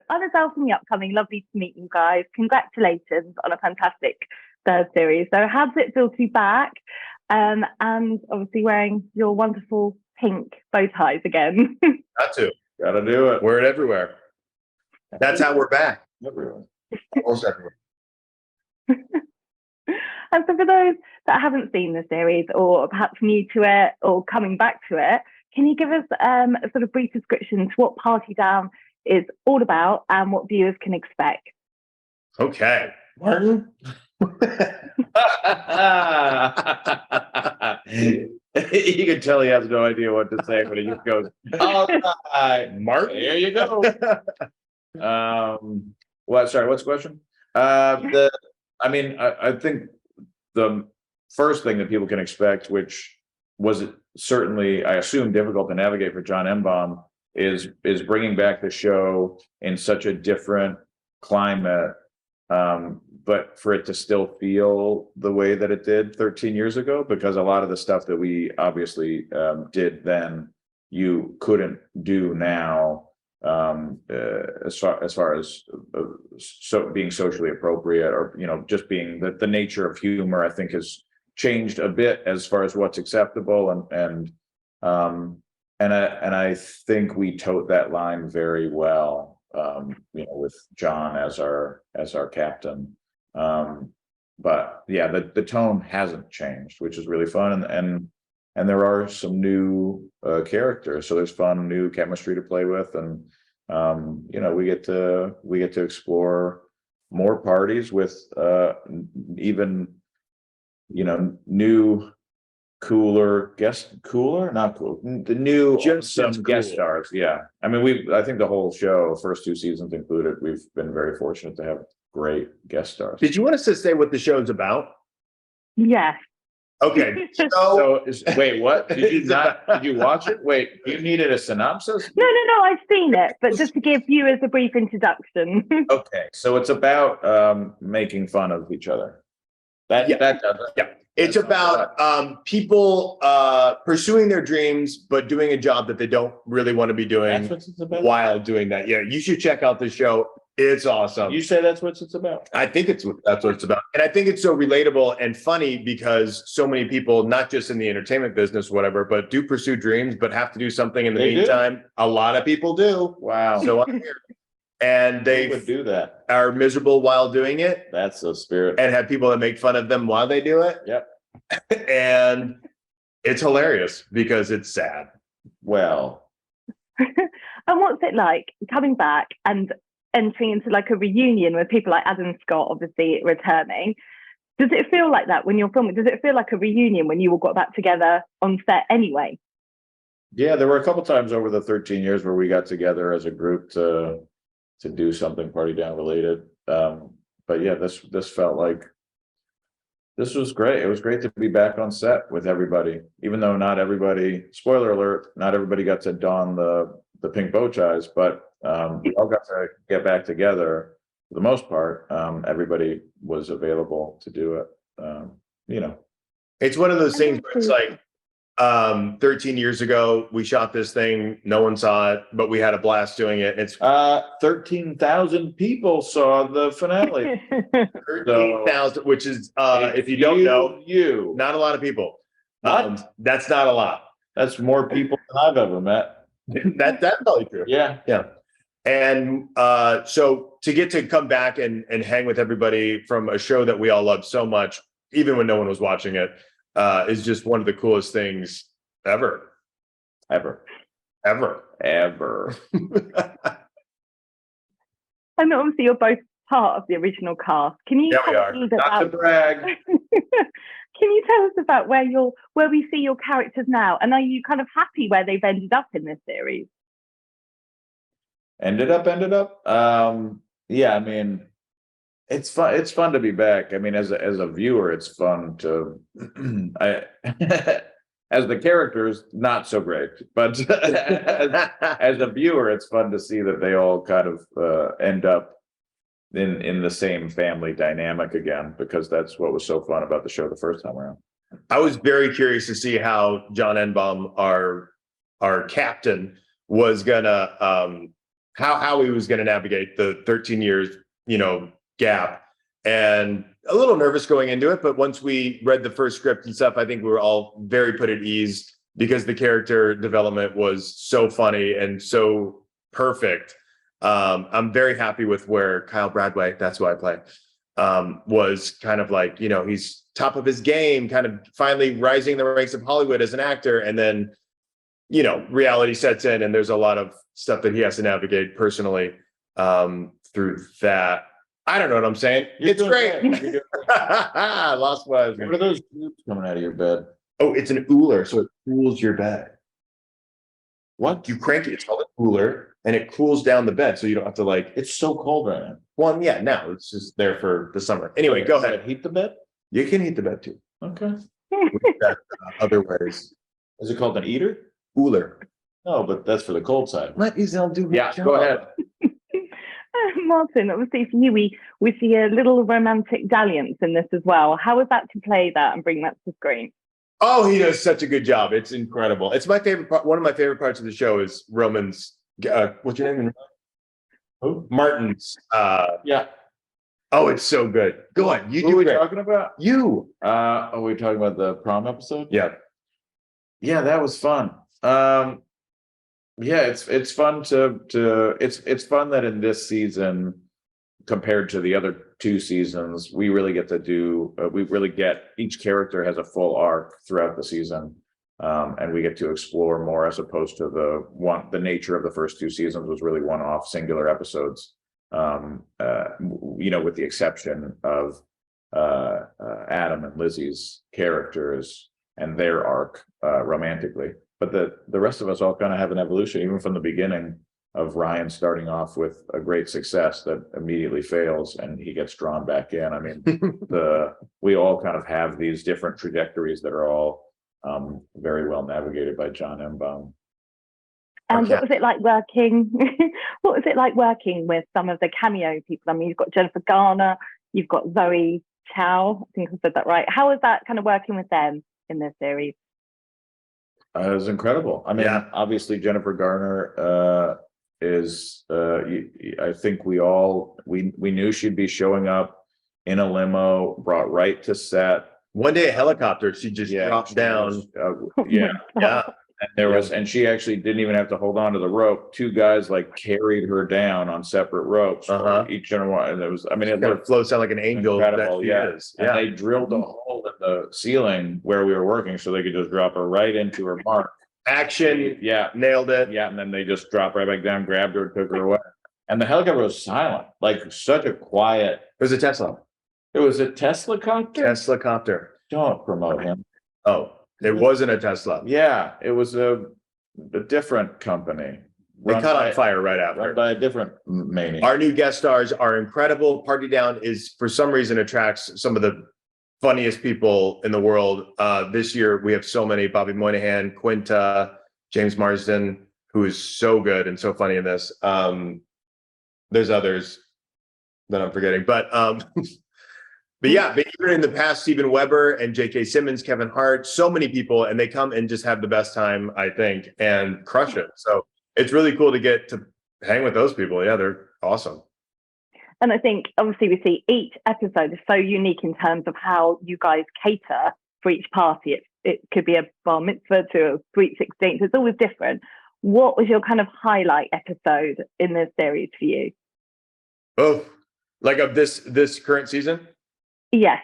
I'm Ezelle from The Upcoming. Lovely to meet you guys. Congratulations on a fantastic third series. So how does it feel to be back? And obviously wearing your wonderful pink bow ties again. Gotta do it. Wear it everywhere. That's how we're back. Everywhere. Almost everywhere. And so for those that haven't seen the series or perhaps new to it or coming back to it, can you give us a sort of brief description to what Party Down is all about and what viewers can expect? Okay. Martin? You can tell he has no idea what to say, but he just goes, all right, Martin? there you go. What's the question? I think the first thing that people can expect, which was certainly, I assume, difficult to navigate for John Enbom, is bringing back the show in such a different climate, but for it to still feel the way that it did 13 years ago, because a lot of the stuff that we obviously did then, you couldn't do now, as far as being socially appropriate, or just being the nature of humor, I think has changed a bit as far as what's acceptable, and I think we tote that line very well, with John as our captain. But yeah, the tone hasn't changed, which is really fun, and there are some new characters, so there's fun new chemistry to play with, and we get to explore more parties with even new not cool, the new some guest stars. Yeah, I mean, I think the whole show, first two seasons included, we've been very fortunate to have great guest stars. Did you want us to say what the show's about? Yes. Okay. Wait, what? Did you watch it? Wait, you needed a synopsis? No, I've seen it, but just to give viewers a brief introduction. Okay, so it's about making fun of each other. That does it. Yeah. It's about people pursuing their dreams, but doing a job that they don't really want to be doing. That's what it's about. While doing that. Yeah, you should check out the show. It's awesome. You say that's what it's about? I think that's what it's about. And I think it's so relatable and funny because so many people, not just in the entertainment business, whatever, but do pursue dreams, but have to do something in the meantime. A lot of people do. Wow. So I'm here. And they would do that. Are miserable while doing it. That's the spirit. And have people that make fun of them while they do it. Yep. And it's hilarious because it's sad. Well. And what's it like coming back and entering into like a reunion with people like Adam Scott, obviously returning? Does it feel like that when you're filming? Does it feel like a reunion when you all got back together on set anyway? Yeah, there were a couple times over the 13 years where we got together as a group to do something Party Down related. But yeah, this felt like this was great. It was great to be back on set with everybody, even though not everybody, spoiler alert, not everybody got to don the pink bow ties, but we all got to get back together for the most part. Everybody was available to do it. It's one of those things where it's like 13 years ago we shot this thing, no one saw it, but we had a blast doing it. It's 13,000 people saw the finale. 13,000, which is if you don't know, not a lot of people. That's not a lot. That's more people than I've ever met. That's probably true. Yeah. And so to get to come back and hang with everybody from a show that we all love so much, even when no one was watching it, is just one of the coolest things ever. I know, obviously you're both part of the original cast. Can you we are. Not to brag. Can you tell us about where we see your characters now? And are you kind of happy where they've ended up in this series? Ended up. Yeah, I mean, it's fun. It's fun to be back. I mean, as a viewer, it's fun to. As the characters, not so great, but as a viewer, it's fun to see that they all kind of end up in the same family dynamic again, because that's what was so fun about the show the first time around. I was very curious to see how John Enbom, our captain, was gonna how he was going to navigate the 13 years, gap, and a little nervous going into it. But once we read the first script and stuff, I think we were all very put at ease because the character development was so funny and so perfect. I'm very happy with where Kyle Bradway, that's who I play, was kind of like, he's top of his game, kind of finally rising the ranks of Hollywood as an actor. And then, reality sets in and there's a lot of stuff that he has to navigate personally through that. I don't know what I'm saying. It's great. Lost was. What are those tubes coming out of your bed? Oh, it's an Ooler, so it cools your bed. What? You crank it, it's called an Ooler, and it cools down the bed, so you don't have to It's so cold right now. Well, yeah, now it's just there for the summer. Anyway, go Does ahead. it heat the bed? You can heat the bed too. Okay. We've got, other ways. Is it called an eater? Ooler. No, but that's for the cold side. Let Ezelle do her Yeah, job. go ahead. Martin, obviously for you, we see a little romantic dalliance in this as well. How was that to play that and bring that to screen? Oh, he does such a good job. It's incredible. It's my favorite part. One of my favorite parts of the show is Roman's. What's your name? Who? Martin's. Yeah. Oh, it's so good. Go on. You Who are do we great. talking about? You. Are we talking about the prom episode? Yeah. Yeah, that was fun. Yeah, it's fun it's fun that in this season, compared to the other two seasons, we really get to each character has a full arc throughout the season. And we get to explore more as opposed to the nature of the first two seasons was really one-off singular episodes. With the exception of Adam and Lizzie's characters and their arc romantically. But the rest of us all kind of have an evolution, even from the beginning of Ryan starting off with a great success that immediately fails and he gets drawn back in. I mean, we all kind of have these different trajectories that are all very well navigated by John Embaum. And what was it like working? What was it like working with some of the cameo people? I mean, you've got Jennifer Garner, you've got Zoe Chow. I think I said that right. How was that kind of working with them in this series? It was incredible. I mean, Yeah. Obviously Jennifer Garner is. I think we knew she'd be showing up in a limo, brought right to set. One day a helicopter, she just dropped she down. was, yeah. Yeah. And she actually didn't even have to hold on to the rope. Two guys carried her down on separate ropes. Uh-huh. Each and one. And it was, I mean, It kind of floats out like an angel. incredible. That she Yeah. is. And they drilled a hole in the ceiling where we were working so they could just drop her right into her mark. Action. Yeah. Nailed it. Yeah. And then they just dropped right back down, grabbed her, took her away. And the helicopter was silent, such a quiet. It was a Tesla. It was a Tesla copter. Tesla copter. Don't promote him. Oh, it wasn't a Tesla. Yeah, it was a different company. They Run caught by- on fire right after. Run by a different maniac. Our new guest stars are incredible. Party Down is, for some reason, attracts some of the funniest people in the world. This year, we have so many: Bobby Moynihan, Quinta, James Marsden, who is so good and so funny in this. There's others that I'm forgetting, but yeah, but even in the past, Steven Weber and J.K. Simmons, Kevin Hart, so many people, and they come and just have the best time, I think, and crush it. So it's really cool to get to hang with those people. Yeah, they're awesome. And I think obviously we see each episode is so unique in terms of how you guys cater for each party. It could be a bar mitzvah to a sweet 16th. It's always different. What was your kind of highlight episode in this series for you? Oh, like of this current season? Yes.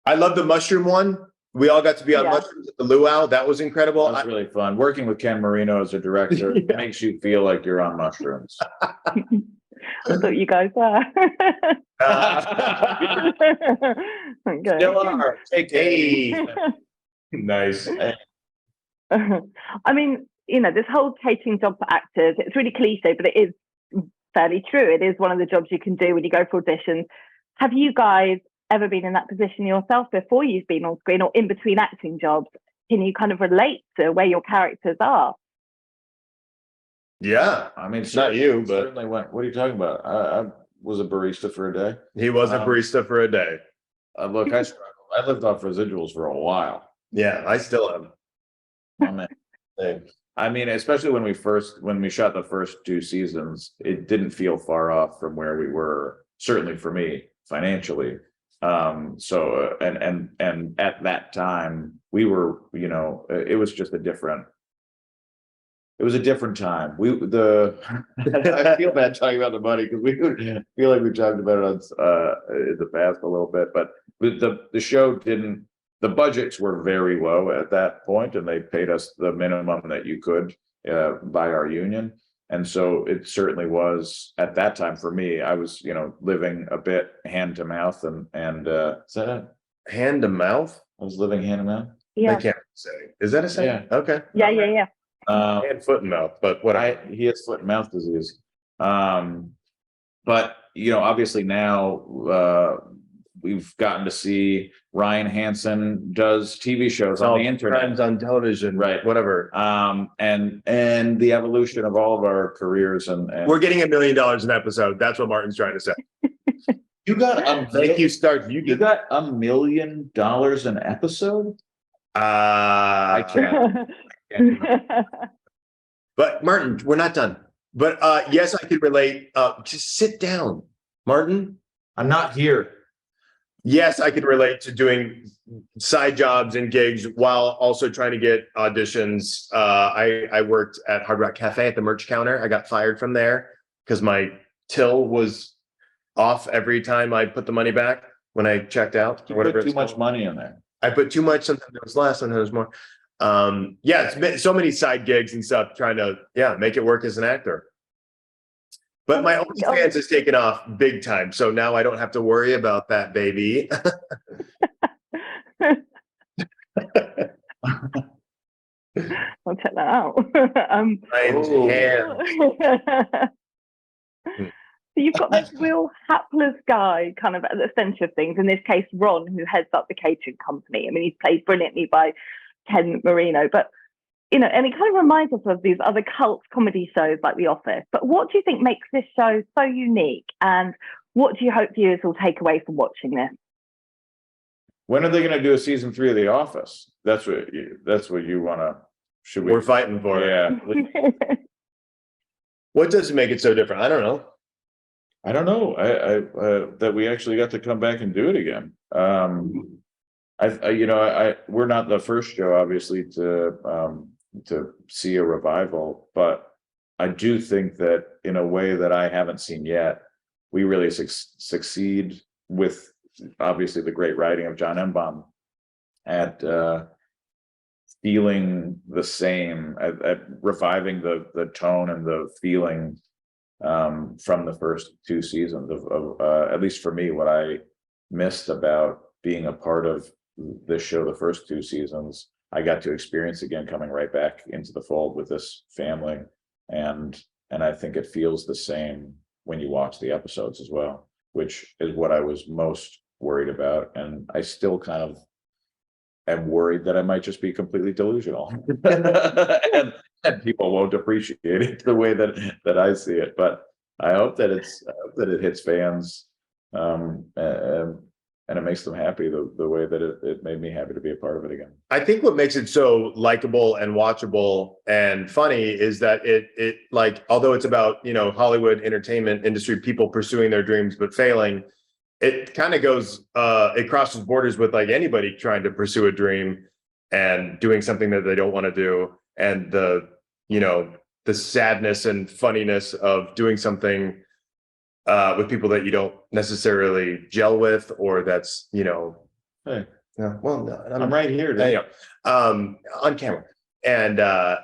I love the mushroom one. We all got to be on Yeah. mushrooms at the luau. That was incredible. That was really fun. Working with Ken Marino as a director Yeah. makes you feel like you're on mushrooms. I thought you guys were. Okay. Still are. Hey. Nice. I mean, this whole catering job for actors, it's really cliche, but it is fairly true. It is one of the jobs you can do when you go for auditions. Have you guys ever been in that position yourself before you've been on screen or in between acting jobs? Can you kind of relate to where your characters are? Yeah. I mean, Not you, but certainly went. What are you talking about? I was a barista for a day. he was a barista for a day. Look, I struggled. I lived off residuals for a while. Yeah, I still am. Oh, man. I mean, especially when we shot the first 2 seasons, it didn't feel far off from where we were, certainly for me, financially. So, and at that time, we were, it was just a different time. I feel bad talking about the money because we feel like we talked about it in the past a little bit, but the show didn't. The budgets were very low at that point, and they paid us the minimum that you could by our union. And so it certainly was at that time for me. I was, living a bit hand to mouth, and is that it? Hand to mouth? I was living hand to mouth. Yeah. I can't say. Is that a saying? Yeah. Okay. Yeah. Hand, foot, and mouth, but what he has foot and mouth disease. But obviously now we've gotten to see Ryan Hansen does TV shows on the internet, friends on television, right? Whatever. And the evolution of all of our careers, and We're getting $1 million an episode. That's what Martin's trying to say. you got Thank you, Starr. You got $1 million an episode. I can't. But Martin, we're not done. But yes, I could relate. Just sit down, Martin. I'm not here. Yes, I could relate to doing side jobs and gigs while also trying to get auditions. I worked at Hard Rock Cafe at the merch counter. I got fired from there because my till was off every time I put the money back when I checked out. You put too much money in there. I put too much. Sometimes it was less, sometimes it was more. It's been so many side gigs and stuff trying to make it work as an actor. But my OnlyFans has taken off big time, so now I don't have to worry about that, baby. I'll check that out. So you've got this real hapless guy kind of at the centre of things. In this case, Ron, who heads up the catering company. I mean, he's played brilliantly by Ken Marino, but and it kind of reminds us of these other cult comedy shows like The Office. But what do you think makes this show so unique, and what do you hope viewers will take away from watching this? When are they going to do a season 3 of The Office? That's what you want to. Should we? We're fighting for it. Yeah. What does make it so different? I don't know. I that we actually got to come back and do it again. We're not the first show, obviously, to see a revival, but I do think that in a way that I haven't seen yet, we really succeed with obviously the great writing of John Embaum at feeling the same, at reviving the tone and the feeling from the first 2 seasons of at least for me, what I missed about being a part of this show the first 2 seasons, I got to experience again coming right back into the fold with this family, and I think it feels the same when you watch the episodes as well, which is what I was most worried about, and I still kind of am worried that I might just be completely delusional and people won't appreciate it the way that I see it, but I hope that it hits fans and it makes them happy the way that it made me happy to be a part of it again. I think what makes it so likable and watchable and funny is that it like, although it's about, Hollywood entertainment industry, people pursuing their dreams but failing, it kind of goes, it crosses borders with like anybody trying to pursue a dream and doing something that they don't want to do. And the sadness and funniness of doing something with people that you don't necessarily gel with, or that's, Hey, no, well, no, I'm right here today. On camera. And, I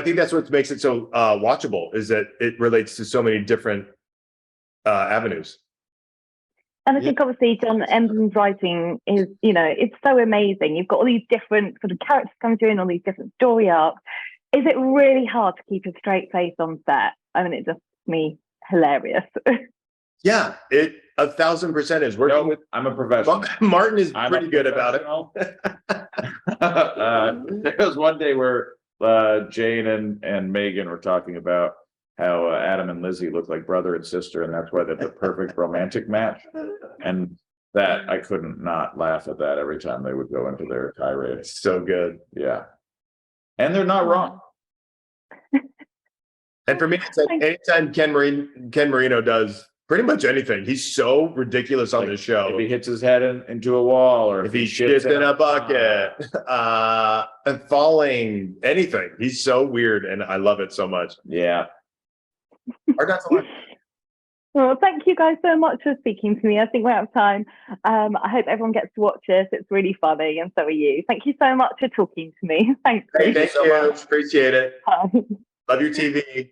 think that's what makes it so watchable, is that it relates to so many different avenues. And I think obviously John Embaum's writing is, it's so amazing. You've got all these different sort of characters coming through and all these different story arcs. Is it really hard to keep a straight face on set? I mean, it just makes me hilarious. Yeah, it 1,000% is. Working with, I'm a professional. Martin is pretty good about it. There was one day where Jane and Megan were talking about how Adam and Lizzie look like brother and sister, and that's why they're the perfect romantic match. And that I couldn't not laugh at that every time they would go into their tirade. So good. Yeah. And they're not wrong. And for me, it's like anytime Ken Marino does pretty much anything, he's so ridiculous on this show. If he hits his head into a wall, or if he shits in a bucket, and falling, anything. He's so weird, and I love it so much. Yeah. Hard not to like. Well, thank you guys so much for speaking to me. I think we're out of time. I hope everyone gets to watch this. It's really funny, and so are you. Thank you so much for talking to me. Thanks. Thank you so much. Appreciate it. Bye. Love your TV.